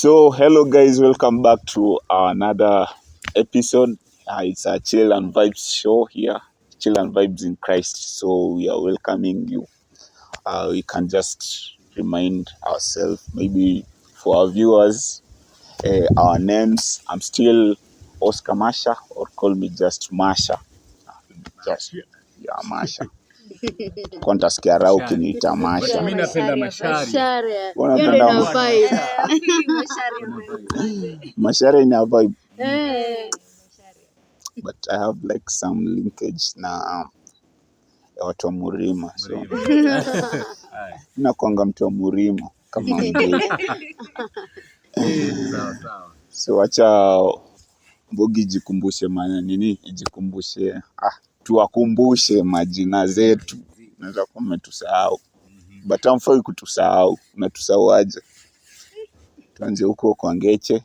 So hello guys, welcome back to another episode. It's a Chill and Vibes show here, Chill and Vibes in Christ. So we are welcoming you. We can just remind ourselves, maybe for our viewers, our names. I'm still Oscar Masha, or call me just Masha. Just Masha. Konta sikia raha ukiniita Masha. Mimi napenda Mashari. Unapenda Mashari ina vibe. But I have like some linkage na watu wa Murima. So nakuanga mtu wa Murima kama mgeni. So acha Mbogi ijikumbushe ijikumbushe tuwakumbushe majina zetu. Naweza kuwa umetusahau. But hamfai kutusahau. Unatusahau aje? Tuanze huko kwa Ngeche.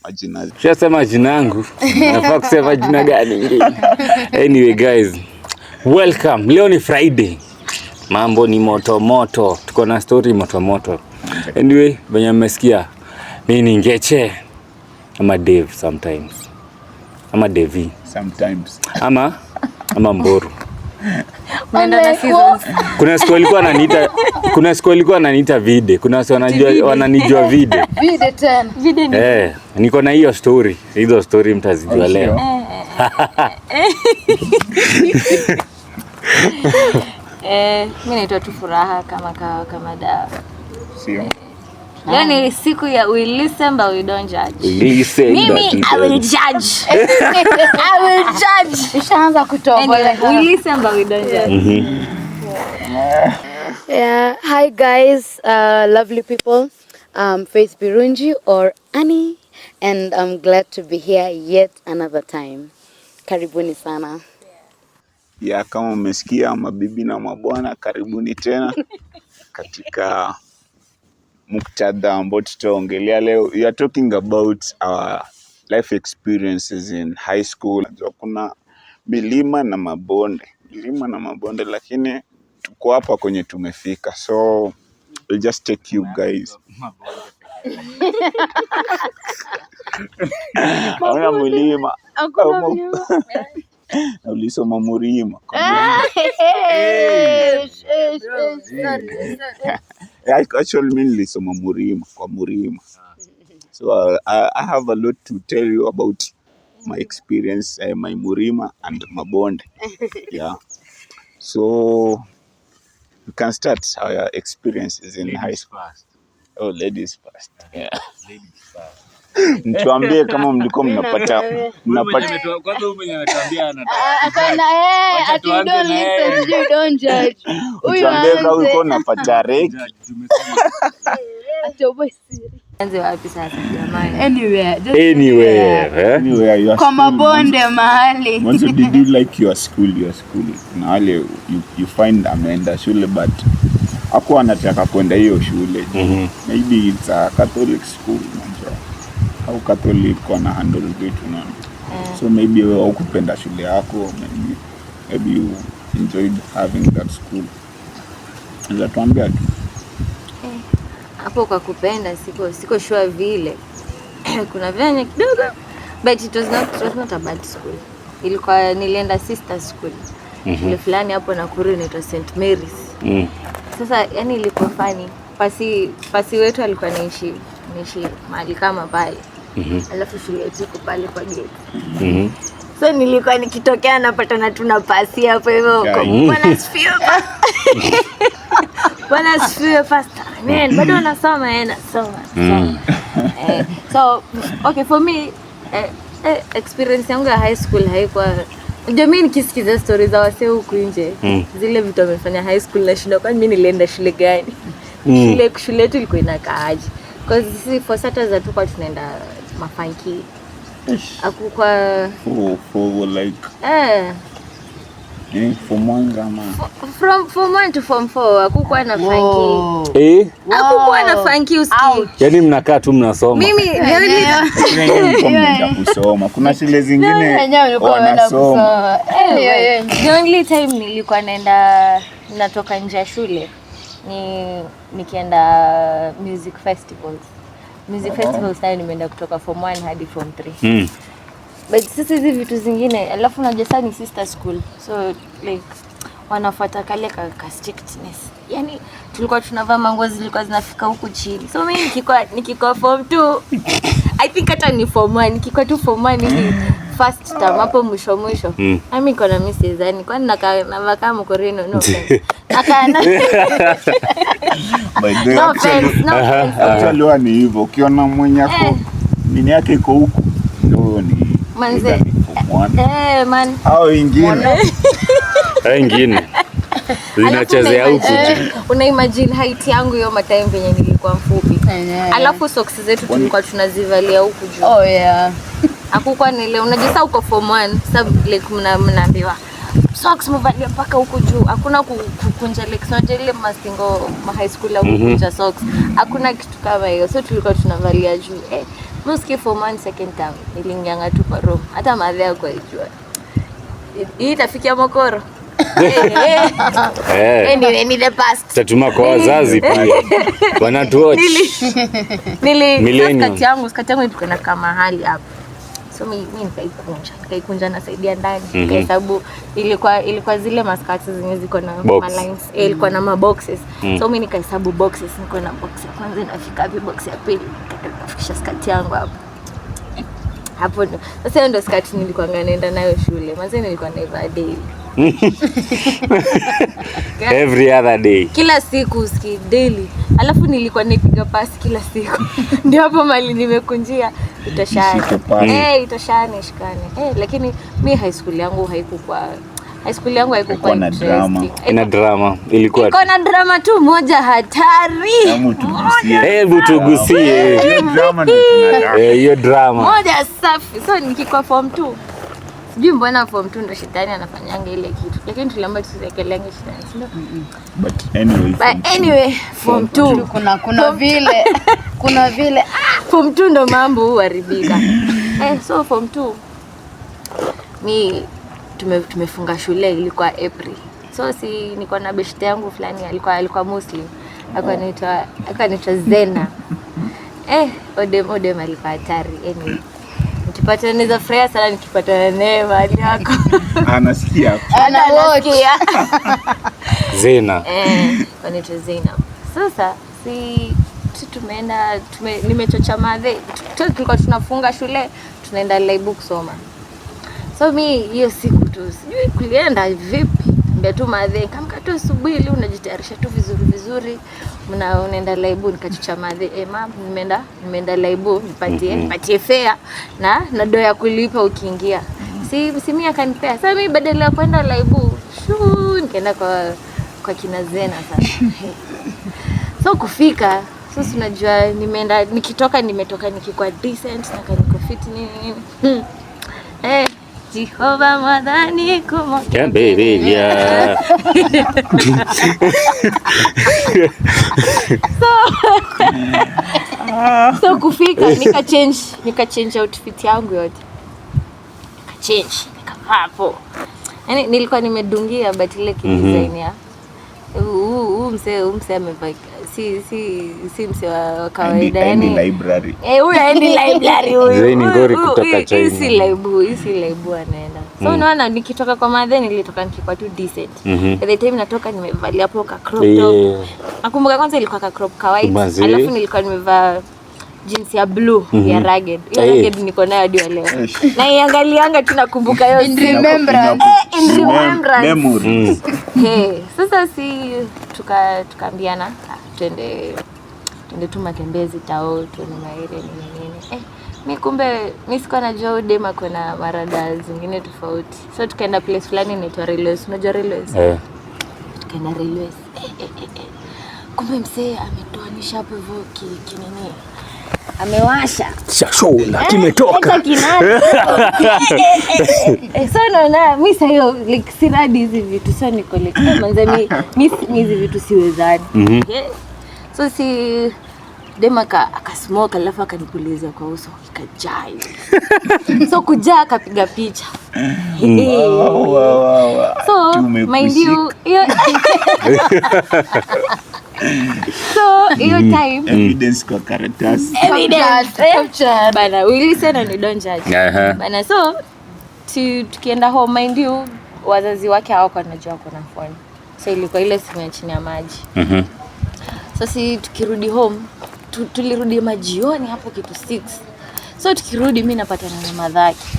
Majina. Shasema jina yangu. Nafaa kusema jina gani? Anyway guys, welcome. Leo ni Friday. Mambo ni moto moto. Tuko na story moto moto. Anyway, venye mmesikia, mimi ni Ngeche ama Dave sometimes. Ama Devi Sometimes. Ama Mboro. Maana seasons. Kuna siku alikuwa ananiita Vide. Kuna watu wananijua Vide. Vide tena. Vide ni. Niko na hiyo story. Hizo story mtazijua leo. Mimi naitwa tu Furaha kama dawa. Sio. Leo ni siku ya we listen but we don't judge. Mimi I will judge. I will judge. Ishaanza kutoboa. We listen but we don't judge. Yeah, hi guys, lovely people. Faith Birunji or Annie, and I'm glad to be here yet another time. Karibuni sana. Ya kama umesikia mabibi na mabwana, karibuni tena katika muktadha ambao tutaongelea leo. We are talking about our life experiences in high school. Kuna milima na mabonde, lakini tuko hapa kwenye tumefika. So we'll just take you guys. Hauna milima. Ulisoma Murima. Actually mimi nilisoma Murima kwa Murima. So I have a lot to tell you about my experience, my Murima and Mabonde. Yeah. So we can start our experiences in high school. Oh, ladies first. Yeah. Ladies first. Mtuambie kama mlikuwa mnapata kwanza mwenye anatuambia ati don't listen, you don't judge. Mtuambie kama ulikuwa unapata reki. Anze wapi sasa jamani? Anywhere. You are kwa mabonde mahali. Once did you like your school? Na wale you find ameenda shule but hapo anataka kwenda hiyo shule. Maybe it's a Catholic school. Au Catholic wana handle vitu na. So maybe wewe hukupenda shule yako, maybe you enjoyed having that school. Ndio tuambia tu. Hapo kwa kupenda siko sure vile. Kuna venye kidogo but it was not a bad school. Ilikuwa nilienda sister school. Shule fulani hapo Nakuru inaitwa St Mary's. Sasa yani ilikuwa funny. Pasi wetu alikuwa anaishi mahali kama pale. Alafu shule yetu iko pale kwa gate. So nilikuwa nikitokea napata tuna pasi hapo hivyo. Bwana asifiwe pastor. Man, bado nasoma. So okay, for me experience yangu ya high school haikuwa mimi nikisikiza stories za wase huku nje. Zile vitu wamefanya high school na shida, kwani mimi nilienda shule gani? Shule yetu ilikuwa inakaaje? Because for Saturdays tulikuwa tunaenda mafanki. Akukwa for like form 1 ama from form 1 to form 4 akukwa na funky. Akukwa na funky uski. Yaani mnakaa tu mnasoma. Mimi ndio kusoma. Kuna shule zingine wanasoma. The only time nilikuwa natoka nje ya shule nikienda music festivals. music festival style nimeenda kutoka form 1 hadi form 3. But sisi hizi vitu zingine, alafu unajua sasa ni sister school. So like wanafuata kale ka strictness. Yaani tulikuwa tunavaa manguo zilikuwa zinafika huku chini. So mimi nikikuwa form 2, I think hata ni form 1, nikikuwa tu form 1 hivi first term hapo mwisho. Mimi niko na misses yani kwani navaa kama mkorino no offense. Nakana. No offense. Actually ni hivyo. Ukiona mwenye hapo nini yake iko huku ndio ni manze. Man. Hao wengine. Zinachezea huku. Una imagine height yangu hiyo matime venye nilikuwa mfupi. Alafu socks zetu tulikuwa tunazivalia huku juu. Oh yeah. Hakukuwa nile unajisa uko form 1 sub like mnaambiwa socks mvalia paka huku juu. Hakuna kukunja like sio ile mastingo ma high school au kukunja socks. Hakuna kitu kama hiyo. So tulikuwa tunavalia juu. Mski form 1 second term nilinyanga tu kwa room. Hata madhia kwa ijua. Hii itafikia Mokoro. Anyway, ni the past. Tatuma kwa wazazi pia. Wanatuoch. Skati yangu ilikuwa na kama hali hapo. So mimi nikaikunja nasaidia ndani kwa sababu ilikuwa zile maskati zenye ziko na lines, ilikuwa na maboxes. So mimi nikahesabu boxes, niko na box ya kwanza inafika wapi, box ya pili nikafikisha skati yangu hapo. Hapo sasa ndio skati nilikuwa naenda nayo shule. Manze nilikuwa naivaa daily. Every other day. Kila siku daily. Alafu nilikuwa nipiga pasi kila siku. Ndio hapo mali nimekunjia itashane. Itashane shikane. Lakini mimi high school yangu haikuwa na drama. Ina drama. Ilikuwa iko na drama tu moja hatari. Hebu tugusie. Drama ndio tunataka. Hiyo drama. Moja safi. So nikikuwa form 2. Sijui mbona form 2 ndo shetani anafanyanga ile kitu. Lakini tuliambiwa tusiwekelenge shetani. But anyway, form 2 kuna vile form 2 ndo mambo huharibika. So form 2 mi tumefunga shule ilikuwa April. So si niko na beshte yangu fulani alikuwa Muslim. Akaitwa Zena. Odem alikuwa hatari. Anyway. Nikipata naweza furahi sana nikipata naye mahali yako. Anasikia. Anasikia. Zena. Anaitwa Zena. Sasa tumeenda nimechocha madhe. Tulikuwa tunafunga shule, tunaenda laibu kusoma. So mimi hiyo siku tu sijui kulienda vipi. Ndio tu madhe kama tu asubuhi ile unajitayarisha tu vizuri. Unaenda laibu nikachocha madhe. Mama nimeenda laibu nipatie fare na do ya kulipa ukiingia. Si mimi akanipea. Sasa mimi badala ya kwenda laibu, nikaenda kwa kina Zena sasa. So kufika, sasa unajua nimetoka nikikuwa decent na kaniko fit nini. Jehova mwadhani kumokembelia. So kufika nika-change outfit yangu yote. Nikavaa hapo. Yaani nilikuwa nimedungia but ile design ya mse amevaa si mse wa kawaida yani library. Huyu library huyu. Zaini ngori kutoka China. Si laibu anaenda. So unaona nikitoka kwa madhe nilitoka nikiwa tu decent. By the time natoka nimevalia hapo ka crop top. Nakumbuka kwanza ilikuwa ka crop kawaida. Alafu nilikuwa nimevaa jeans ya blue ya ragged. Hiyo ragged niko nayo hadi leo. Na iangalianga tunakumbuka hiyo in remembrance. Memories. Sasa tukaambiana twende tu matembezi tao tuone maere nini. Mimi kumbe mimi sikuwa najua udema kuna marada zingine tofauti. So tukaenda place fulani inaitwa Railways. Unajua Railways? Tukaenda Railways. Kumbe msee ametoanisha hapo hivyo kinini. Amewasha. Shashola kimetoka. So naona mimi sasa hiyo like sina hizi vitu sio niko like manze mimi hizi vitu siwezani. So si demaka akasmoke alafu akanipuliza kwa uso ikajaa. So kujaa akapiga picha. Wow. So mind you So hiyo time evidence kwa karatasi. Captured. Bana, we listen and we don't judge. Bana, so tukienda home, mind you, wazazi wake hawako wanajua kuna phone. So ilikuwa ile simu ya chini ya maji. So si tukirudi home, tulirudi majioni hapo kitu 6. So tukirudi mimi napatana na madhaki.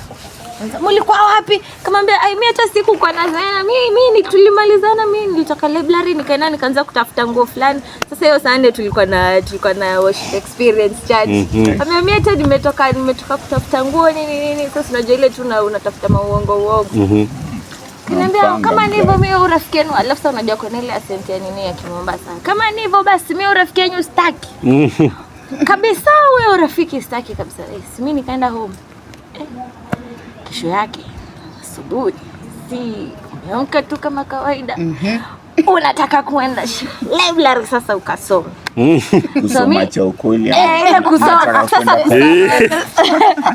Mlikuwa wapi? Kamwambia mimi hata siku kwa nazana. Mimi tulimalizana, mimi nilitoka library nikaenda nikaanza kutafuta nguo fulani. Sasa hiyo Sunday tulikuwa na worship experience church. Mimi hata nimetoka kutafuta nguo nini. Sasa unajua ile tu unatafuta mauongo. Niambia kama ni hivyo mimi urafiki wenu, alafu sasa unajua kwa ile accent ya nini ya Kimombasa. Kama ni hivyo basi mimi urafiki wenu sitaki. Kabisa wewe urafiki sitaki kabisa. Mimi nikaenda home. Kesho yake asubuhi umeamka tu kama kawaida. Unataka kuenda library sasa ukasoma. Kusoma cha ukweli. Ile kusoma sasa.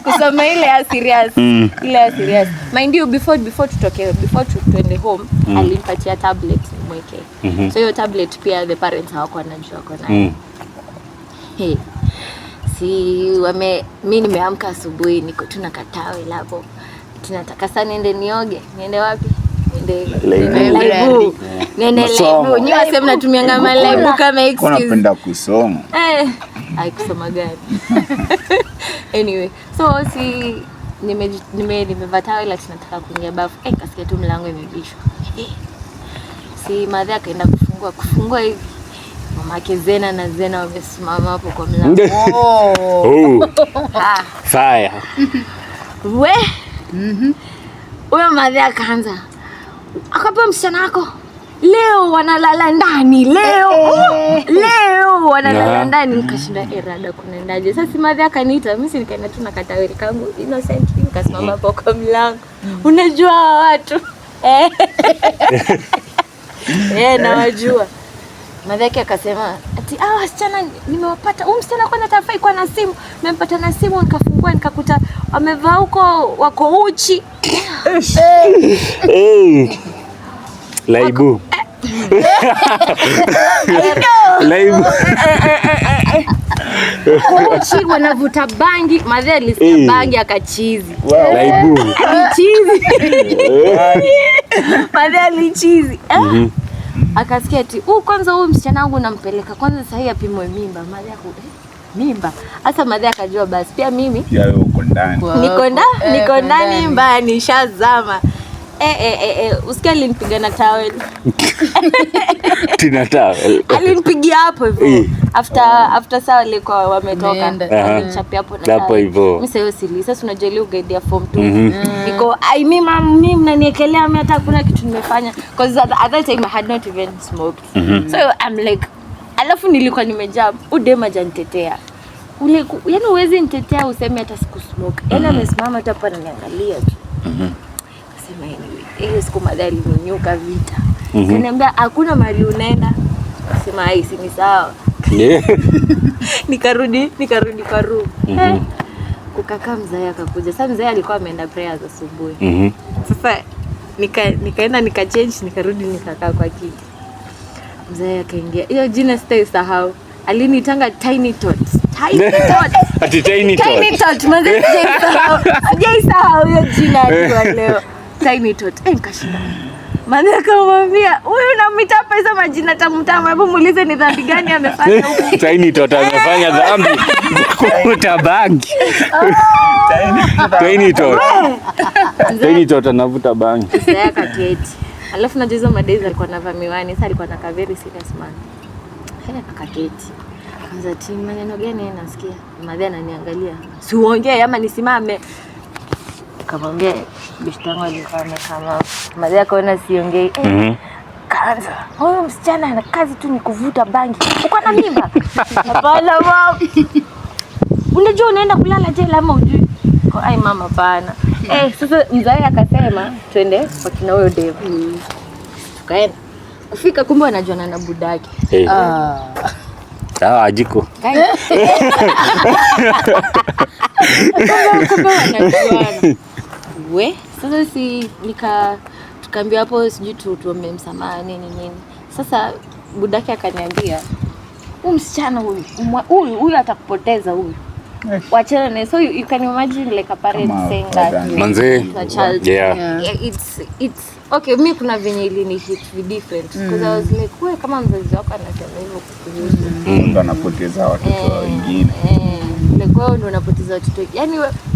Kusoma ile ya serious. Ile ya serious. Mind you before tuende home, alinipatia tablet mweke. So hiyo tablet pia the parents hawako wanajua kwa nayo. Mimi nimeamka asubuhi niko tu na katawe hapo. Tunataka sana niende niende wapi? Library. Nene library. Nyoa sema natumianga library kama excuse. Unapenda kusoma. Kusoma gani? Anyway, so nimevaa ila tunataka kuingia bafu. Kasikia tu mlango imebishwa. Madhe akaenda kufungua hivi. Mamake Zena na Zena wamesimama hapo kwa mlango. Fire. Huyo madhe akaanza. Akapa msichana wako. Leo wanalala ndani. Leo wanalala ndani. Nikashinda rada kunaendaje. Sasa madhe akaniita. Mimi nikaenda tu na kataweli kangu innocent nikasimama hapo kwa mlango. Unajua watu. Nawajua. Madhaki akasema ati wasichana nimewapata. Huyu msichana kwanza tafai kwa na simu. Nimempata na simu nikafungua nikakuta wamevaa huko wako uchi. Laibu. Laibu. Uchi wanavuta bangi. Madhe alisikia bangi akachizi. Laibu. Alichizi. Madhe alichizi. Akasikia ati kwanza huyu msichana wangu nampeleka kwanza sasa hii apimwe mimba. Madhe yako mimba. Hasa madhe akajua basi pia mimi pia uko ndani. Niko ndani mbaya nishazama. Usikia alinipiga na towel. Tina towel. Alinipigia hapo hivyo. After sawa alikuwa wametoka. Alinichapia hapo na hapo hivyo. Mimi sasa sili. Sasa unajua ile ugaidi ya form 2. Niko mimi mnaniekelea mimi hata kuna kitu nimefanya because at that time I had not even smoked. So I'm like alafu nilikuwa nimejaa udema janitetea. Yaani uwezi nitetea useme hata siku smoke. Yaani amesimama hata hapa ananiangalia tu. Sema hiyo siku madhali ninyuka vita. Kaniambia hakuna mahali unaenda. Sema si ni sawa. Nikarudi kwa room. Kukakaa mzee akakuja. Sasa mzee alikuwa ameenda prayers asubuhi. Sasa nikaenda nikachange nikarudi nikakaa kwa kiti. Mzee akaingia. Hiyo jina sitaisahau. Alinitanga Tiny Tots. Ati Tiny Tot. Tiny Tot. Mzee sijaisahau hiyo jina hadi leo. Tiny Tot. Nikashinda. Maana akamwambia, "Huyu unamwita pesa majina tamu. Hebu muulize ni dhambi gani amefanya huko." Tiny Tot amefanya dhambi kuvuta bangi. Tiny Tot. Tiny Tot anavuta bangi. Sasa akaketi. Alafu na hizo madezi alikuwa anavaa miwani. Sasa alikuwa anakaa very serious man. Akaketi. Kwanza timu maneno gani nasikia? Madhe ananiangalia. Si uongee ama nisimame. Kamwambia bishtangu alikuwa amekaa. Madhe akaona siongei. Kaanza. Huyu msichana ana kazi tu ni kuvuta bangi. Uko na mimba? Hapana mama. Unajua unaenda kulala jela ama hujui? Mama bana. Sasa mzee akasema twende kwa kina huyo Dave. Tukaenda. Kufika kumbe anajuana na budaki. Sawa ajiko. Kumbe anajuana. Sasa tukaambia hapo sijui tuombe msamaha nini. Sasa budaki akaniambia huyu msichana huyu atakupoteza huyu. Wachana na so you can imagine like a parent saying that manze a child. Yeah. It's okay, mimi kuna venye ilini hit different because I was like wewe kama mzazi wako anasema hivyo kukuhusu ndo anapoteza watoto wengine. Like wewe ndo unapoteza watoto.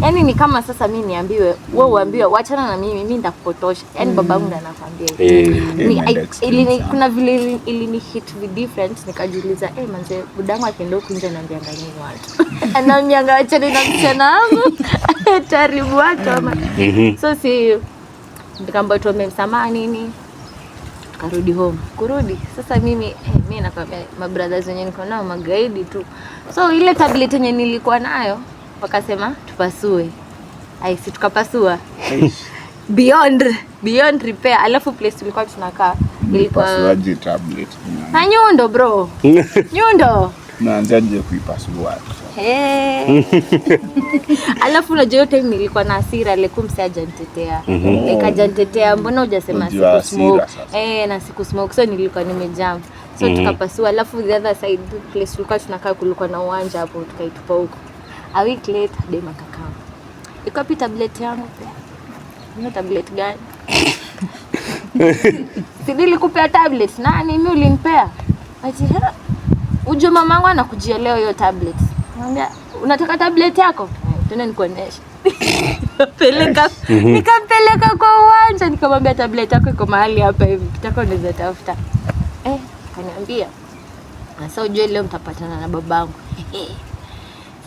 Yani ni kama sasa mimi niambiwe wewe uambiwe wachana na mimi nitakupotosha. Yani babangu ndo anakuambia. Kuna vile ilini hit different nikajiuliza manze budangu akienda huko nje ananiambia nini watu. Ananiambia achana na msichana wangu. Taribu watu ama. So si nikamwambia tu mmemsamaha nini. Tukarudi home. Kurudi sasa mimi nakwambia my brothers wenyewe niko nao magaidi tu. So ile tablet yenye nilikuwa nayo wakasema tupasue. Si tukapasua. Beyond repair. Alafu place tulikuwa tunakaa ilikuwa pasuaje tablet. Na nyundo bro. Nyundo. Naanzaje kuipasua? Alafu unajua yote nilikuwa na hasira leku msiajanitetea. Nikajanitetea mbona hujasema siku smoke. Na siku smoke so nilikuwa nimejam. So tukapasua alafu the other side place tulikuwa tunakaa kulikuwa na uwanja hapo tukaitupa huko. A week later dema kakao. Iko pi tablet yangu pia. Ni tablet gani? Sidili kupea tablet. Nani mimi ulinipea? Ati ujue mamangu anakujia leo hiyo tablet. Anambia unataka tablet yako? Tena nikuonesha. Nikampeleka kwa uwanja nikamwambia tablet yako iko mahali hapa hivi. Kitaka unaweza tafuta. Kaniambia. Sasa ujue leo mtapatana na babangu.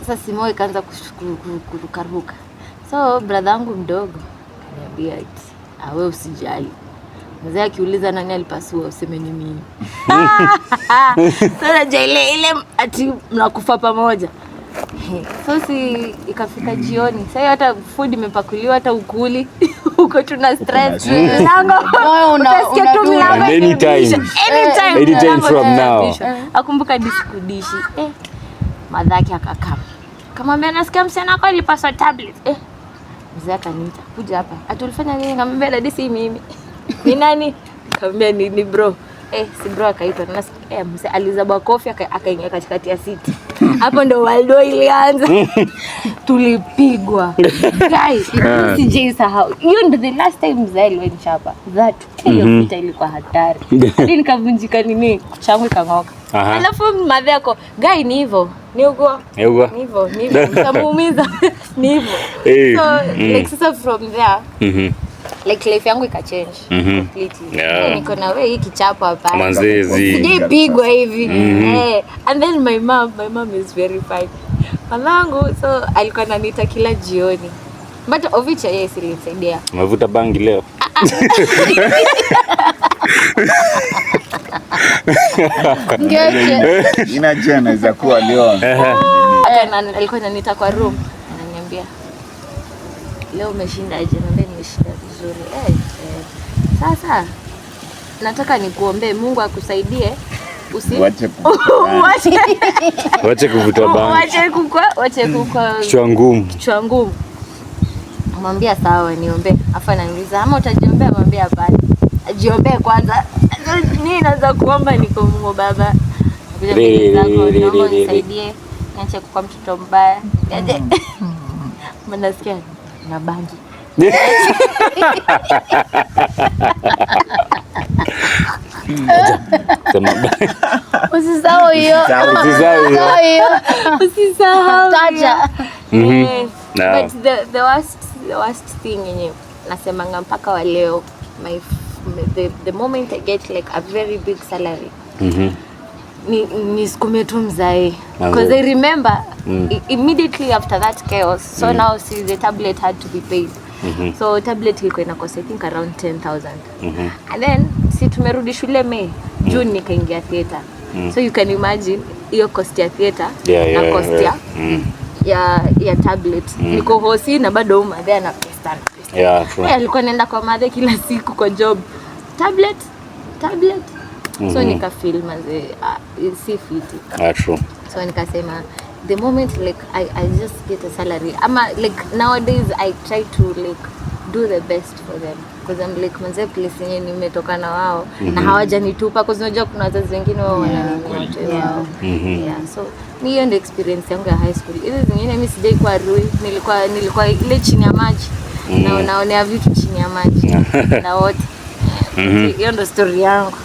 Sasa Simo ikaanza kurukaruka. So brother yangu mdogo kaniambia wewe usijali. Mzee akiuliza nani alipasua useme ni mimi. Sasa ile ati mnakufa pamoja. So si ikafika jioni. Sasa hata food imepakuliwa hata ukuli. Uko tuna stress. Lango. Utasikia tu mlango anytime from now. Akumbuka diskudishi. Madhaki akakaa. Kamwambia nasikia msichana wako alipaswa tablet. Mzee akaniita. Kuja hapa. Atulifanya nini? Nikamwambia dadi si mimi. Ni nani? Nikamwambia ni bro. Si bro akaitwa. Nasikia mzee alizaba kofi akaingia katikati ya siti. Hapo ndo waldo ilianza. Tulipigwa. Guys, sijisahau. Hiyo ndo the last time mzee alinichapa. That hiyo vita ilikuwa hatari. Hadi nikavunjika nini? Changu ikang'oka. Alafu madhe yako, guy ni hivyo. Ni hivyo. Utamuumiza. Ni hivyo. So like sasa from there like life yangu ikachange completely. Niko na wewe hiki kichapo hapa. Manzezi. Sijapigwa hivi. And then my mom is very fine. Mamangu so alikuwa ananiita kila jioni. But of which yeye silisaidia. Umevuta bangi leo? Inajua inaweza kuwa leo. Alikuwa ananiita kwa room. Ananiambia leo umeshindaje? Naambia nimeshinda vizuri. Sasa nataka nikuombee Mungu akusaidie Wache kuvuta bangi. Wache kukua kichwa ngumu. Mwambia sawa niombe. Afa ananiuliza ama utajiombea? Mwambia hapana. Ajiombee kwanza. Nini naweza kuomba niko Mungu baba. Naomba unisaidie. Niache kuwa mtoto mbaya. Mnasikia na bangi. Usisahau hiyo. Taja. But the worst thing yenyewe nasemanga mpaka wa leo the moment I get like a very big salary ni sikume tu mzae because I remember immediately after that chaos so now see the tablet had to be paid. So tablet ilikuwa ina cost I think around 10,000. And then si tumerudi shule May June nikaingia theater. So you can imagine hiyo cost ya theater na cost ya tablet. Niko hosi na bado madhe ana pesa. Alikuwa naenda kwa madhe kila siku kwa job. Tablet. So nika feel manze si fit. True. So nikasema the moment like I just get a salary ama like nowadays I try to like do the best for them because I'm like manze place yenye nimetoka na wao na hawajanitupa because unajua kuna wazazi wengine wao wananitoa wao. Yeah, so ni hiyo ndio experience yangu ya high school. Hizo zingine mimi sijai kwa Rui, nilikuwa ile chini ya maji na naonea vitu chini ya maji na wote. Hiyo ndio story yangu.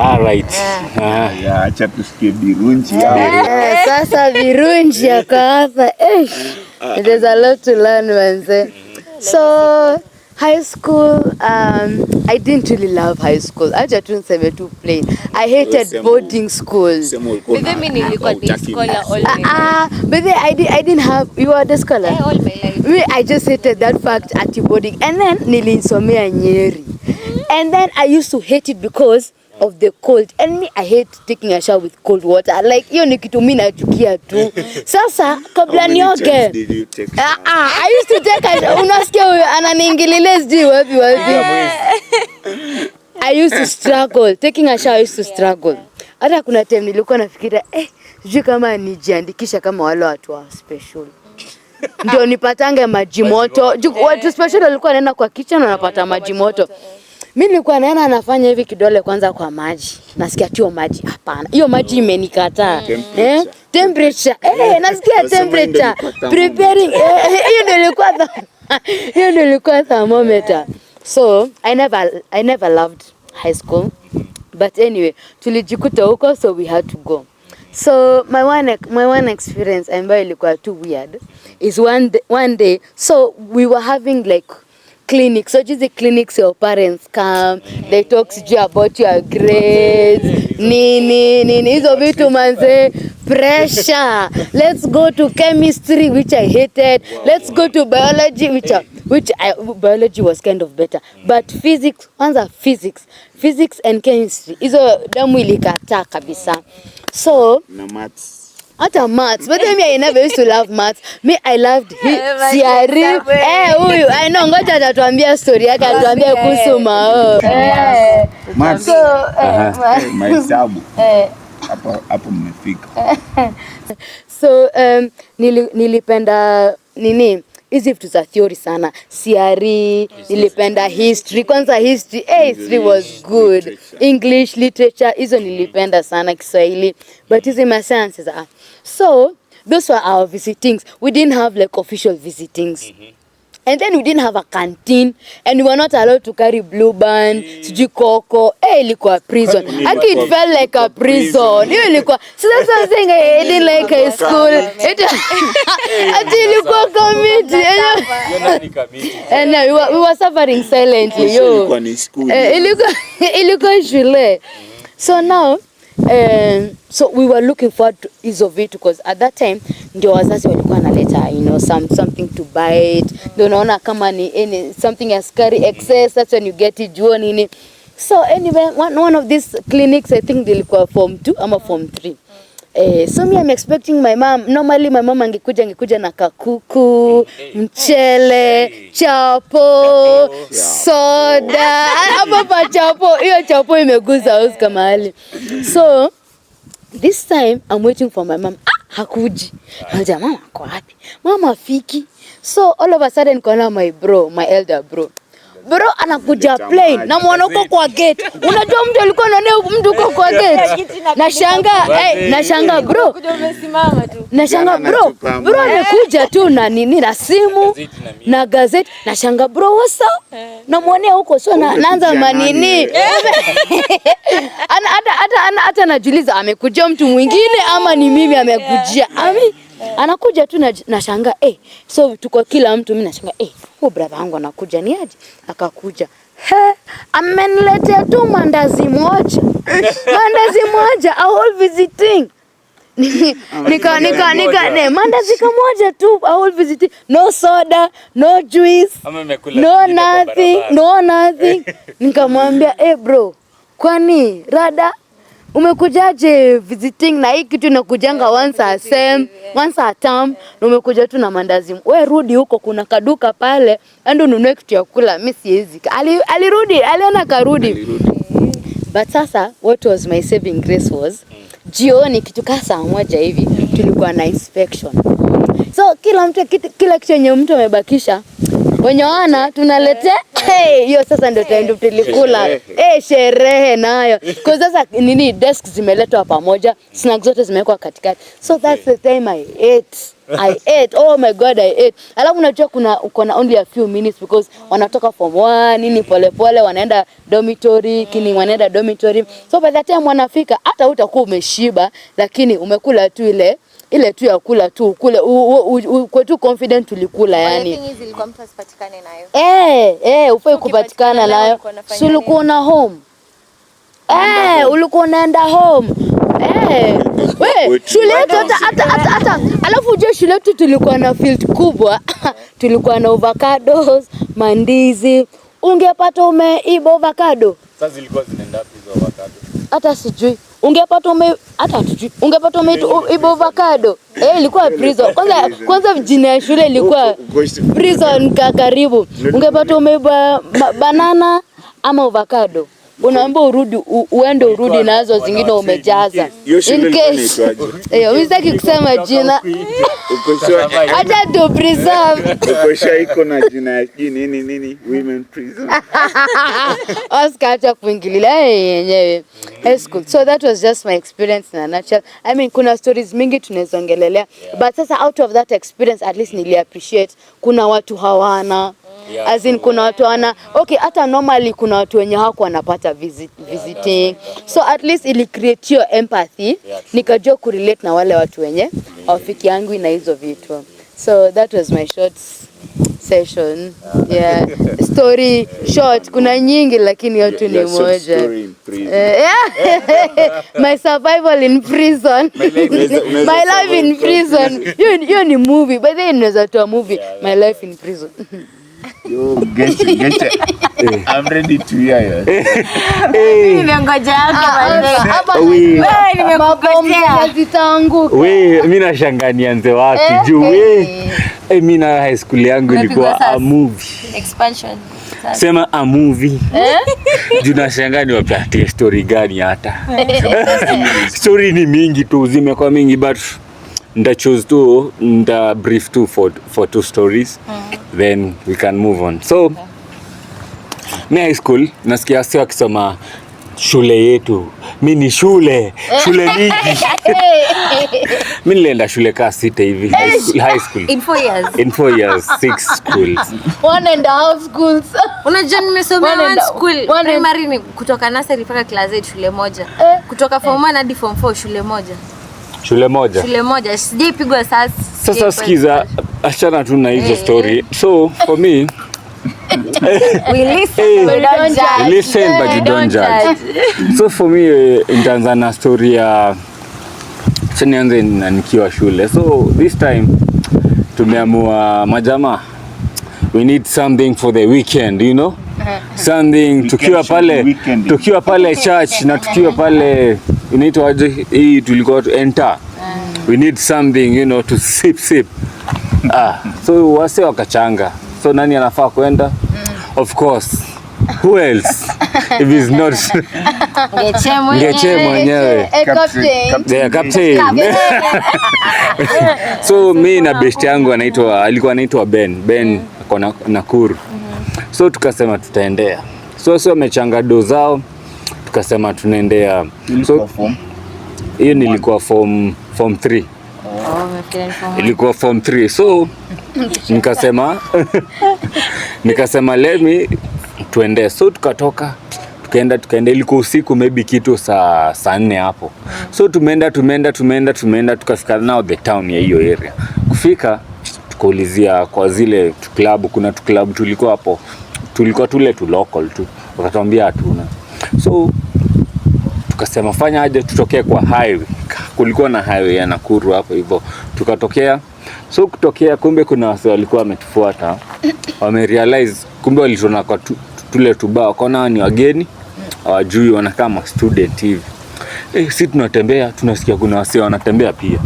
Alright. Acha tusikie Birunji. Sasa Birunji yako hapa. There's a lot to learn manze. So high school, I didn't really love high school. Acha tu niseme tu plain. I hated boarding school. But then mimi nilikuwa day scholar all my life. But then I didn't have, you were the scholar? All my life. Me, I just hated that fact at boarding. And then nilisomea Nyeri. And then I used to hate it because of the cold. And me, I hate taking a shower with cold water. Like, hiyo ni kitu mimi nachukia tu. Sasa, kabla nioge. I used to take a shower. Unasikia huyo ananiingililia sijui wapi. I used to struggle. Taking a shower, I used to struggle. Hata kuna time nilikuwa nafikiria, sijui kama nijiandikisha kama wale watu wa special. Ndio nipatange maji moto. Watu special walikuwa wanaenda kwa kitchen wanapata maji moto. Mimi nilikuwa naenda anafanya hivi kidole kwanza kwa maji. Nasikia tio maji hapana. Hiyo maji imenikataa. Temperature. Nasikia temperature. Preparing. Hiyo ndio ilikuwa thermometer. So, I never loved high school. But anyway, tulijikuta huko so we had to go. So my one experience ambayo ilikuwa too weird is one day so we were having like clinics. So just the clinics your parents come, they talk to you about your grades, nini hizo vitu manze, pressure. Let's go to chemistry which I hated. Let's go to biology biology was kind of better. But physics and chemistry hizo damu ilikataa kabisa. So na maths. Hata maths, but then I never used to love maths. Me, I loved CRE. Huyu, I know, ngoja atatuambia story yake, atatuambia kuhusu mao. Maths. Mahesabu. Hapo mmefika. So, nilipenda nini? Hizi vitu za theory sana. CRE, nilipenda history. Kwanza history, history was good. English, literature, hizo nilipenda sana Kiswahili. But hizi ma sciences So, those were our visitings. We didn't have like official visitings. And then we didn't have a canteen and we were not allowed to carry blue band, sijui koko. Ilikuwa prison. Actually, it felt like a prison. Ilikuwa. So that's what I'm saying. I didn't like high school. Actually, ilikuwa committee. And we were suffering silently. Ilikuwa shule. So now, so we were looking forward to hizo vitu because at that time ndio wazazi walikuwa wanaleta something to buy it. Ndio unaona kama ni something as scary excess, that's when you get it juo nini. So anyway, one of these clinics I think ilikuwa form 2 ama form 3. So me I'm expecting my mom. Normally my mom angekuja na kakuku, mchele, chapo, soda. Hapa chapo, hiyo chapo imeguza house kama hali. So this time I'm waiting for my mom. Hakuji. Naja mama ako wapi? Mama fiki. So all of a sudden kuna my elder bro. Bro anakuja plain na mwana uko kwa gate. Unajua mtu alikuwa anaonea mtu uko kwa gate. Nashanga bro. Nashanga bro. Bro amekuja tu na nini na simu na gazeti. Nashanga bro what's up? Na mwanea huko so naanza manini. Hata najiuliza amekuja mtu mwingine ama ni mimi amekujia. Anakuja tu na shanga so tuko kila mtu mimi nashanga huyu brother wangu anakuja ni aje akakuja ameniletea tu mandazi moja a whole visiting nika mandazi kamoja tu a whole visiting, no soda, no juice, no nothing. Nikamwambia bro kwani rada umekujaje visiting na hii kitu inakujanga once a term na umekuja tu na mandazi. Wewe rudi huko kuna kaduka pale ando ununue kitu ya kula, mimi siwezi. Aliona karudi. But sasa what was my saving grace was jioni kitu kasa moja hivi tulikuwa na inspection. So kila kitu yenye mtu amebakisha wenye wana tunaletea hiyo sasa ndio time tulikula sherehe nayo kwa sasa nini desk zimeletwa pamoja, snacks zote zimewekwa katikati, so that's the time I ate. Oh my god, I ate. Alafu unajua uko na only a few minutes because wanatoka form 1 nini pole wanaenda dormitory, wanaenda dormitory. So by the time wanafika hata utakuwa umeshiba, lakini umekula tu ile tu ya kula tu kule uko tu confident ulikula yani. Hizi ilikuwa mtu asipatikane nayo. Ufai kupatikana nayo. Si ulikuwa na home. Ulikuwa unaenda home. We, shule yetu hata alafu uje shule yetu tulikuwa na field kubwa. Tulikuwa na avocados, mandizi. Ungepata umeiba avocado. Sasa zilikuwa zinaenda wapi hizo avocado? Hata sijui. Ungepata umeiba avocado. Ilikuwa prison. Kwanza jina ya shule ilikuwa prison karibu. Ungepata umeiba banana ama avocado. Unaambiwa urudi nazo zingine umejaza. In case. Unataka kusema jina. Acha tu preserve. Ukosha iko na jina nini women prison. Oscar acha kuingilia yenyewe. High school. So that was just my experience in a nutshell. I mean kuna stories mingi tunaweza ongelelea, but sasa out of that experience at least nili appreciate kuna watu hawana. As in kuna watu hata normally kuna watu wenye hawako wanapata visiting. So at least ili create your empathy. Nikajua kurelate na wale watu wenye hawafiki yangu na hizo vitu. So that was my short session. Story short, kuna nyingi lakini yote ni moja. My survival in prison. My life in prison. Hiyo ni movie. By the way inaweza toa movie. My life in prison. Yo, get it. I'm ready to hear you. Nimengoja hapa. Wewe nimekungojea zitaanguka. Mimi nashangaa nianze wapi juu mimi na high school yangu ilikuwa a movie. Expansion. Sema a movie. Juu nashangaa ni wapatie story gani hata. Story ni mingi tu, zimekuwa mingi but nda brief tu for two stories. Then we can move on. So mi high school nasikia sio akisema shule yetu. Mimi ni shule mingi. Mimi nilienda shule kaa 6 hivi high school. In 4 years. In 4 years 6 schools. 1.5 schools. Unajua nimesomea one school. Primary ni kutoka nursery mpaka class 8 shule moja. Kutoka form 1 hadi form 4 shule moja. Shule moja. Sijapigwa sasa. Sasa sikiza, achana tu na hizo story. So for me we listen but don't judge. Listen but you don't judge. So for me nitaanza na story ya nianze na nikiwa shule. So this time tumeamua majamaa we need something for the weekend, you know? Something tukiwa pale church na tukiwa pale inaitwa hii tulikuwa enter. We need something, you know, to sip. So wase wakachanga. So nani anafaa kwenda? Of course. Who else? If it's not Ngeche mwenyewe. Captain. So mimi na best yangu alikuwa anaitwa Ben akona Nakuru. So tukasema tutaendea. So amechanga do zao. Tukasema tunaendea. So hiyo nilikuwa form 3. Ilikuwa form 3. So nikasema let me tuende. So tukatoka tukaenda ilikuwa usiku maybe kitu saa 4 hapo. So tumeenda tukafika now the town ya hiyo area. Kufika tukaulizia kwa zile club, kuna club tulikuwa hapo. Tulikuwa tule tu local tu. Wakatuambia hatuna. So tukasema fanya aje tutokee kwa highway. Kulikuwa na highway ya Nakuru hapo hivyo. Tukatokea. So kutokea kumbe kuna wase walikuwa wametufuata. Wamerealize kumbe walitona kwa tule tubao wakaona ni wageni. Hawajui wanakaa kama student hivi. Sisi tunatembea tunasikia kuna wase wanatembea pia.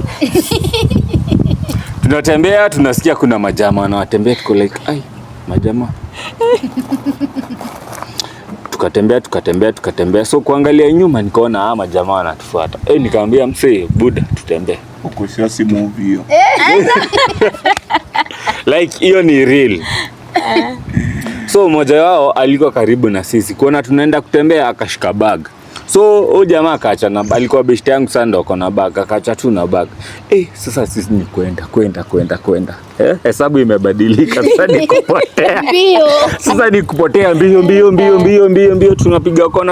Tunatembea tunasikia kuna majamaa wanatembea tuko like ai majamaa. Tukatembea so kuangalia nyuma nikaona majamaa wanatufuata. Nikamwambia msee buda tutembee. Ukosha si movie hiyo. Like hiyo ni real. So mmoja wao alikuwa karibu na sisi. Kuona tunaenda kutembea akashika bag. So huyo jamaa akaacha na alikuwa best yangu sana ndo ako na bag, akaacha tu na bag. Sasa sisi ni kwenda. Hesabu imebadilika sasa ni kupotea. Mbio. Sasa ni kupotea mbio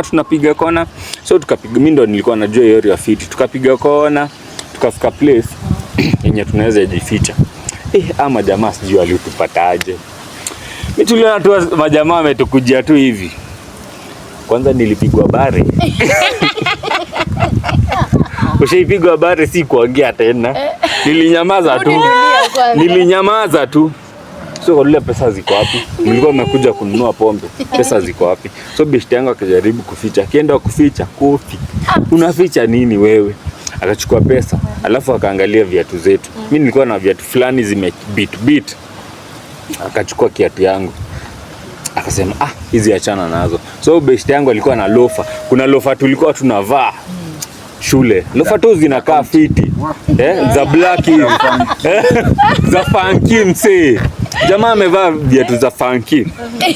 tunapiga kona. So tukapiga, mimi ndo nilikuwa najua hiyo area fit. Tukapiga kona, tukafika place yenye tunaweza jificha. Ama jamaa sijui alitupata aje. Mimi tuliona tu majamaa wametukujia tu hivi. Kwanza nilipigwa bare. Ushaipigwa bare si kuongea tena. Nilinyamaza tu. So kwa ile pesa ziko wapi? Nilikuwa nimekuja kununua pombe. Pesa ziko wapi? So beshte yangu akajaribu kuficha. Akienda kuficha, kofi. Unaficha nini wewe? Akachukua pesa, alafu akaangalia viatu zetu. Mimi nilikuwa na viatu fulani zimebit. Akachukua kiatu yangu. Akasema hizi achana nazo. So beshte yangu alikuwa na lofa. Kuna lofa tulikuwa tunavaa shule. Lofa tu zinakaa fiti. Za black hivi. Za funky msee. Jamaa amevaa viatu za funky.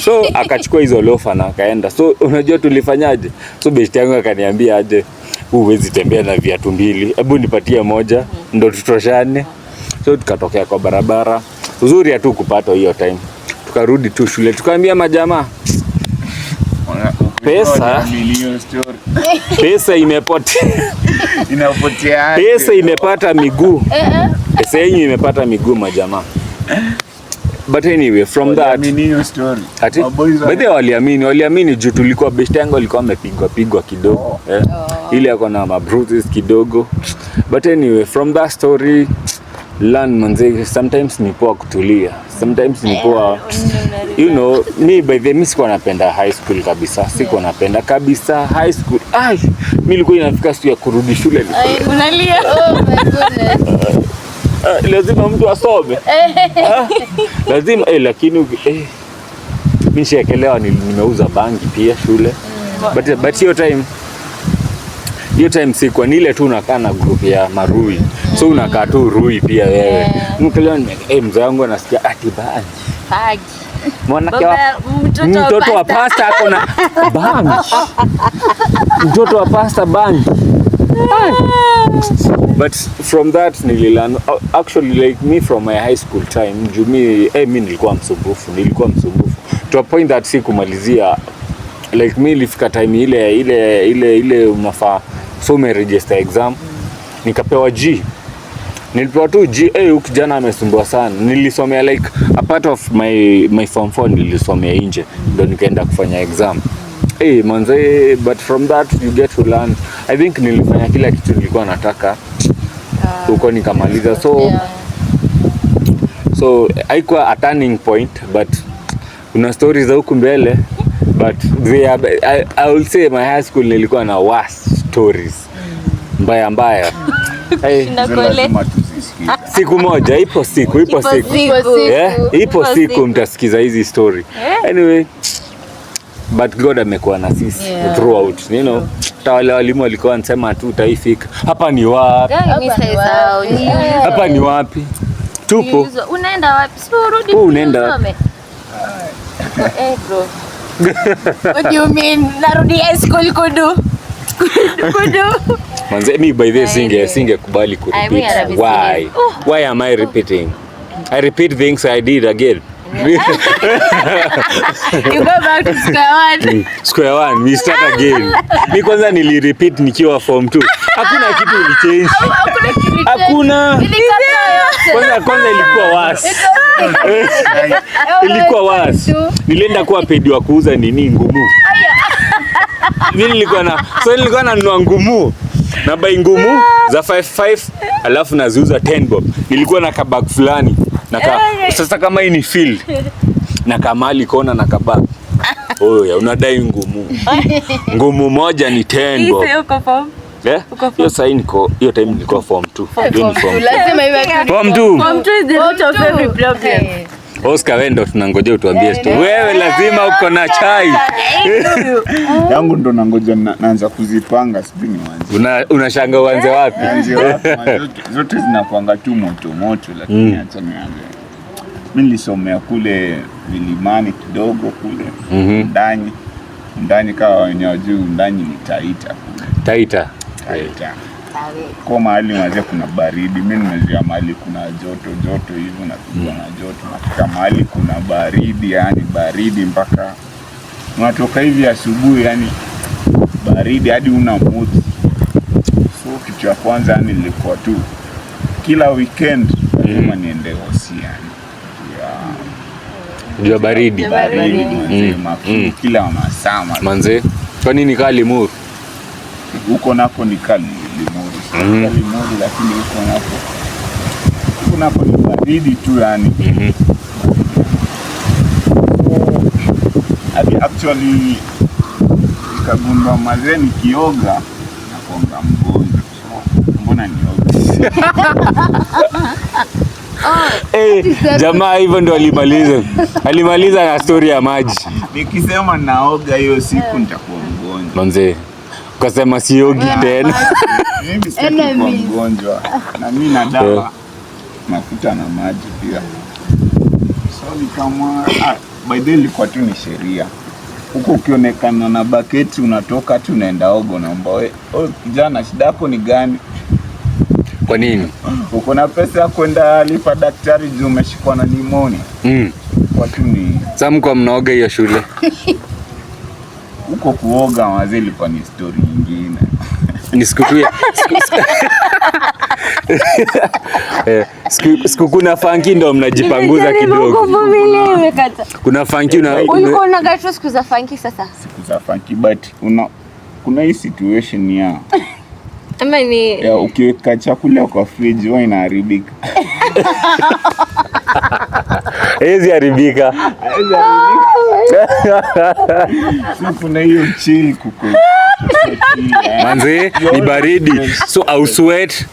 So akachukua hizo lofa na akaenda. So unajua tulifanyaje? So beshte yangu akaniambia aje, huwezi tembea na viatu mbili. Hebu nipatie moja ndo tutoshane. So tukatokea kwa barabara. Uzuri ya tu kupata hiyo time. Tukarudi tu shule. Tukaambia majamaa, pesa imepotea. Inapotea. Pesa imepata miguu. Pesa yenyu imepata miguu majamaa. But anyway, from that but they waliamini juu tulikuwa best yangu alikuwa amepigwa kidogo. Ile yako na mabruises kidogo. But anyway, from that story learn manze, sometimes ni poa kutulia. Sometimes ni poa, you know, mimi sikuwa napenda high school kabisa. Sikuwa napenda kabisa high school. Mimi nilikuwa inafika siku ya kurudi shule. Unalia. Oh my goodness. Lazima mtu asome. Lazima lakini mimi nishaekelewa nimeuza bangi pia shule. But hiyo time sikuwa ni ile tu unakaa na group ya marui. So unakaa tu rui pia wewe. Mkelewa mzee wangu anasikia ati bangi. Mwanake mtoto wa pasta ako na bangi. Mtoto wa pasta bangi. But from that nililearn actually like me from my high school time. Mimi nilikuwa msumbufu. To a point that sikumalizia, like mimi ilifika time ile unafaa some register exam. Nikapewa G. Nilipewa tu G. Kijana amesumbua sana. Nilisomea like a part of my form 4 nilisomea nje. Ndio nikaenda kufanya exam. Manze, but from that you get to learn. I think nilifanya kila kitu nilikuwa nataka. Huko nikamaliza. So haikuwa a turning point, but kuna stories za huku mbele, but I will say my high school nilikuwa na worst stories. Mbaya. Siku moja, ipo siku. Ipo siku mtasikiza hizi story. Anyway, but God amekuwa na sisi throughout, you know. Wale walimu walikuwa wanasema tu utaifika. Hapa ni wapi? Hapa ni wapi? Tupo. Unaenda wapi? Si urudi. Unaenda. Bro. What do you mean? Narudi high school kudu. Manze, me by this singekubali ku repeat. Why am I repeating? I repeat things I did again. You go back to square one, we start again. Mimi kwanza nilirepeat nikiwa form 2. Hakuna kitu ilichange. Hakuna. Kwanza ilikuwa worse. Ilikuwa worse. Nilienda kuwa pedi wa kuuza nini ngumu. Mimi nilikuwa nanunua ngumu. Na buy ngumu za 55 alafu naziuza 10 bob. Nilikuwa na kabag fulani. Sasa kama hii ni field na kamali kona na kabag. Unadai ngumu moja ni 10 bob. Hiyo time nilikuwa form 2. Lazima iwe Form 2. Form 2 is the root of every problem. Oscar wendo tunangojea utuambie story. Wewe lazima uko na chai. Yangu ndo nangoja naanza kuzipanga sijui ni wapi. Unashanga uanze wapi? Zote zinakuanga tu moto lakini acha nianze. Mimi nilisomea kule vilimani kidogo kule. Ndani kama wenyewe juu ndani ni Taita. Taita. Kwa mahali maze kuna baridi, mimi nimezoea mahali kuna joto hivi na kupigwa na joto. Nafika mahali kuna baridi, yani baridi mpaka unatoka hivi asubuhi, yani baridi hadi una mood. So kitu ya kwanza yani nilikuwa tu kila weekend lazima niende Hosi yani. Ndio baridi. Kila masaa manze. Kwa nini kali Limuru? Huko nako ni kali Limuru. Lakini huko nako ni baridi tu yani. Actually nikagundua mazee nikioga nakuanga mgonjwa. Mbona nioga? Jamaa hivyo ndo alimaliza na story ya maji. Nikisema naoga hiyo siku nitakuwa mgonjwa. Manze, ukasema siogi tena. Mimi sitaki kuwa mgonjwa. Na mimi na dawa mafuta na maji pia. So ni kama by the way ilikuwa tu ni sheria. Huko ukionekana na baketi unatoka tu unaenda ogo, naomba wewe kijana shida yako ni gani? Kwa nini? Uko na pesa ya kwenda lipa daktari juu umeshikwa na pneumonia. Watu ni Samko mnaoga hiyo shule. Huko kuoga wazee ilikuwa ni story nyingine. Ni siku tu ya siku kuna funky ndo mnajipanguza kidogo. Kuna funky ulikuwa unagatwa siku za funky sasa. Siku za funky but kuna hii situation ya ama ni ya ukiweka chakula kwa fridge huwa inaharibika. Haiwezi haribika. So kuna hiyo chill kuko. Manze ni baridi. So au sweat.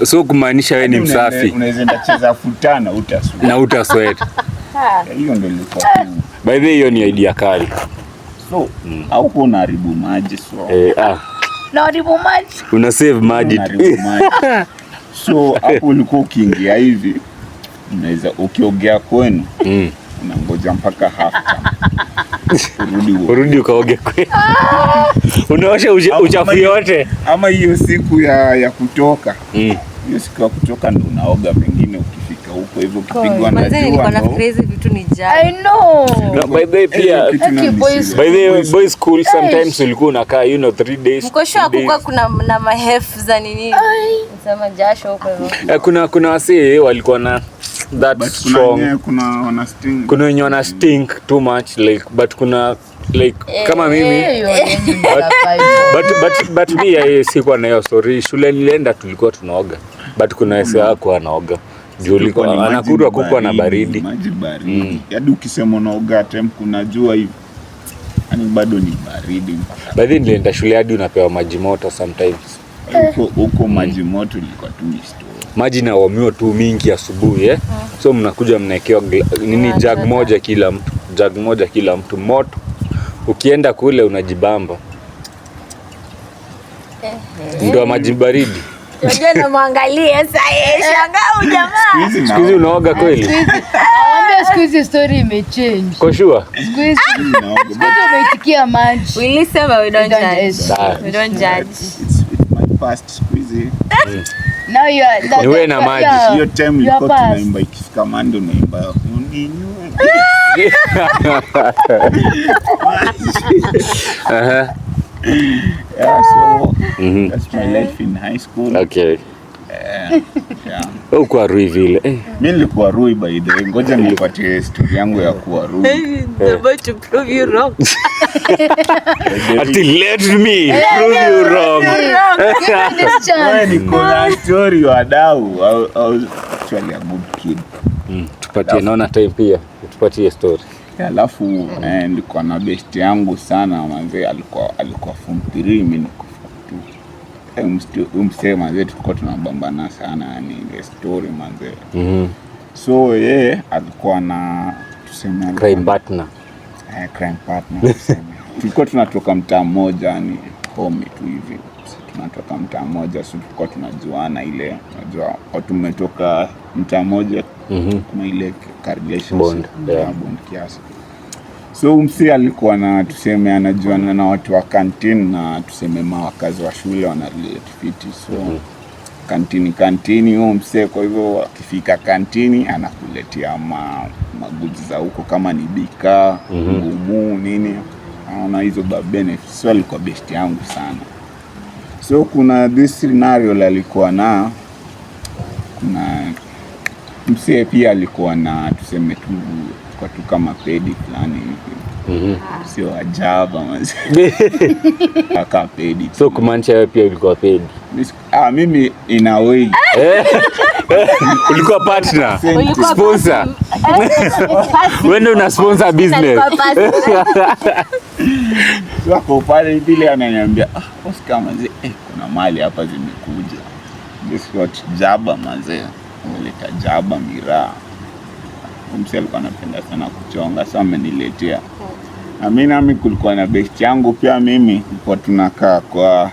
So kumaanisha wewe ni msafi. Unaweza enda cheza futana utasweat. Na utasweat. Hiyo ndio ilikuwa. By the way hiyo ni idea kali. So au kuna haribu maji so. Na haribu maji. Una save maji. So hapo ulikuwa ukiingia hivi unaweza ukiogea kwenu unangoja mpaka half time. Urudi ukaoge kwenu. Unaosha uchafu yote. Ama hiyo siku ya kutoka. Hiyo siku ya kutoka ndo unaoga pengine ukifika huko hivyo ukipigwa na jua. Nilikuwa nafikiria hizi vitu ni jana. I know. No, by the way pia by the way boys school sometimes ulikuwa unakaa 3 days. Mkosho hakukuwa kuna na mahef za nini? Nasema jasho huko hivyo. Kuna wasee walikuwa na that strong. Kuna wenye wana stink too much like but kuna like kama mimi but me sikuwa na hiyo story. Shule nilienda tulikuwa tunaoga but kuna wase wako wanaoga juu anakurwa kuko na baridi. Maji baridi. Hadi ukisema unaoga time kuna jua hivi. Yaani bado ni baridi. Baadhi nilienda shule hadi unapewa maji moto sometimes. Huko maji moto ilikuwa tu ni story. Maji na wamio tu mingi asubuhi So mnakuja mnaekewa jug moja kila mtu moto. Ukienda kule unajibamba. Ndio maji baridi. Unajua na muangalie sasa shangaa jamaa. Siku hizi unaoga kweli? Naambia siku hizi story imechange. Kwa sure? Siku hizi umeitikia maji. We listen but we don't judge. We don't judge. It's my past siku hizi. Now you are niwe na maji. Hiyo time ilikuwa tunaimba ikifika mando naimba uninywe. Yeah, so that's my life in high school. Okay. Yeah. Uko Rui vile. Mimi nilikuwa Rui by the way. Ngoja nikupatie story yangu ya kuwa Rui. I'm about to prove you wrong. Ati let me prove you wrong. Wewe niko na story wadau. Actually a good kid. Tupatie naona time pia. Tupatie story. Alafu nilikuwa na best yangu sana manze alikuwa form 3 mimi niko form 2. Msema zetu tulikuwa tunabambana sana yani ile story manze. So yeye alikuwa na tuseme crime partner. Crime partner tuseme. Tulikuwa tunatoka mtaa mmoja yani home tu hivi. Tunatoka mtaa moja, so tulikuwa tunajuana ile, unajua watu umetoka mtaa moja kuna ile relation bond kiasi. So msee alikuwa na tuseme anajuana na watu wa canteen na tuseme mawakazi wa shule wana relate fiti. So kantini huo msee, kwa hivyo akifika kantini anakuletea magoods za huko kama ni bika, ngumu nini. Anaona hizo benefits. So alikuwa best yangu sana. So kuna this scenario alikuwa na kuna msee pia alikuwa na tuseme tu kwa tu kama pedi fulani hivi. Sio ajaba mzee. Aka pedi. So kumaanisha wewe pia ulikuwa pedi? Mimi in a way. Ulikuwa partner, sponsor. Wewe ndio una sponsor business. Wako pale vile ananiambia, Oscar mzee, kuna mali hapa zimekuja. This what jaba mzee. Nileta jaba miraa. Msee alikuwa anapenda sana kuchonga, so ameniletea. Na mimi kulikuwa na best yangu pia, mimi nilikuwa tunakaa kwa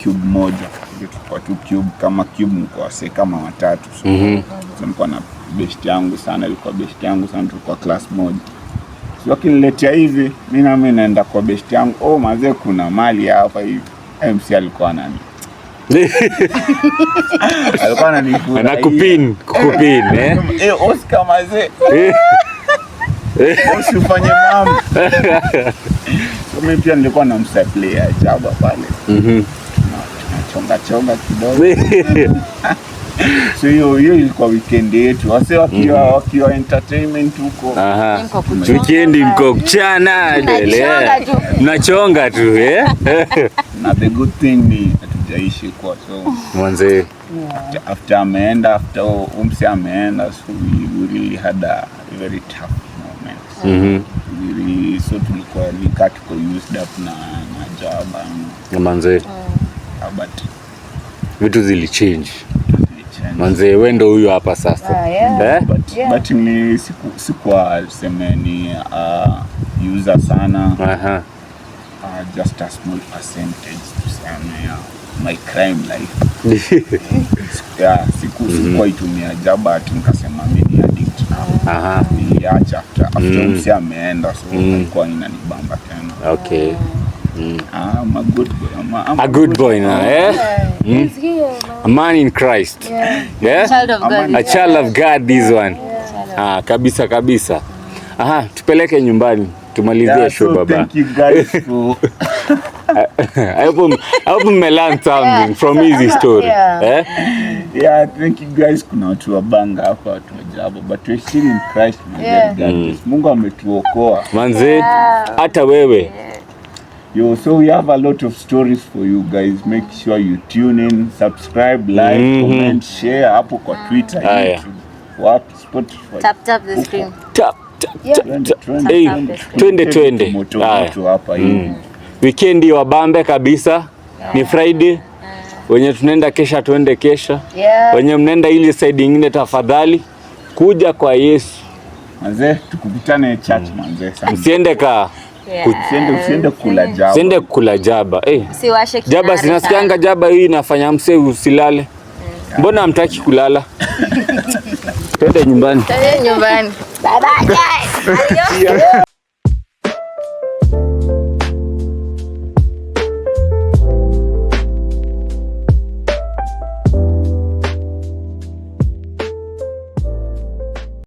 cube moja. Kwa tu cube kama cube kwa wase kama watatu. So nilikuwa na best yangu sana, ilikuwa best yangu sana, tulikuwa class moja. So akiniletea hivi, mimi naenda kwa best yangu, mazee kuna mali hapa hivi. MC alikuwa anani. Alikuwa ananifura. Anakupin, Oscar mazee. Usifanye mambo. So mimi pia nilikuwa na msupply jaba pale. Chonga kidogo. So hiyo ilikuwa weekend yetu. Wase wakiwa entertainment huko. Weekend mko kuchana mnachonga tu Na the good thing ni hatujaishi kwa so mwanze after umsi ameenda, so we really had a very tough moment. So tulikuwa tuko used up na jaba mwanze. But vitu zili change. Manze wewe ndo huyo hapa sasa. But ni sikuwa semeni user sana. Just a small percentage to say my crime life. Sikuwa itumia jaba ati nikasema mimi addict. Niliacha after msi ameenda, so ilikuwa inanibamba tena. Okay. I'm a good boy. A good boy now, A man in Christ. Yeah? Child of God. A child of God, this one. Kabisa. Tupeleke nyumbani. Tumalizie show baba. Thank you guys for I hope you learn something from his story. Thank you guys. Kuna watu wabanga hapa, watu wajaba, but we're still in Christ, man. Mungu ametuokoa. Manze, hata wewe. So we have a lot of stories for you guys. Make sure you tune in, subscribe, like, comment, share hapo kwa Twitter, YouTube, wapi, Spotify. Tap the screen. Tap. Twende. Hapa hivi. Weekend wabambe kabisa. Ni Friday. Wenye tunaenda kesha tuende kesha. Wenye mnaenda ile side nyingine tafadhali kuja kwa Yesu. Manze tukukutane church manze. Msiende Usiende kula jaba. Usiende kula jaba. Siwashe jaba sinasikianga jaba hii inafanya mse usilale. Mbona hamtaki kulala? Twende nyumbani. Bye bye guys. Adios.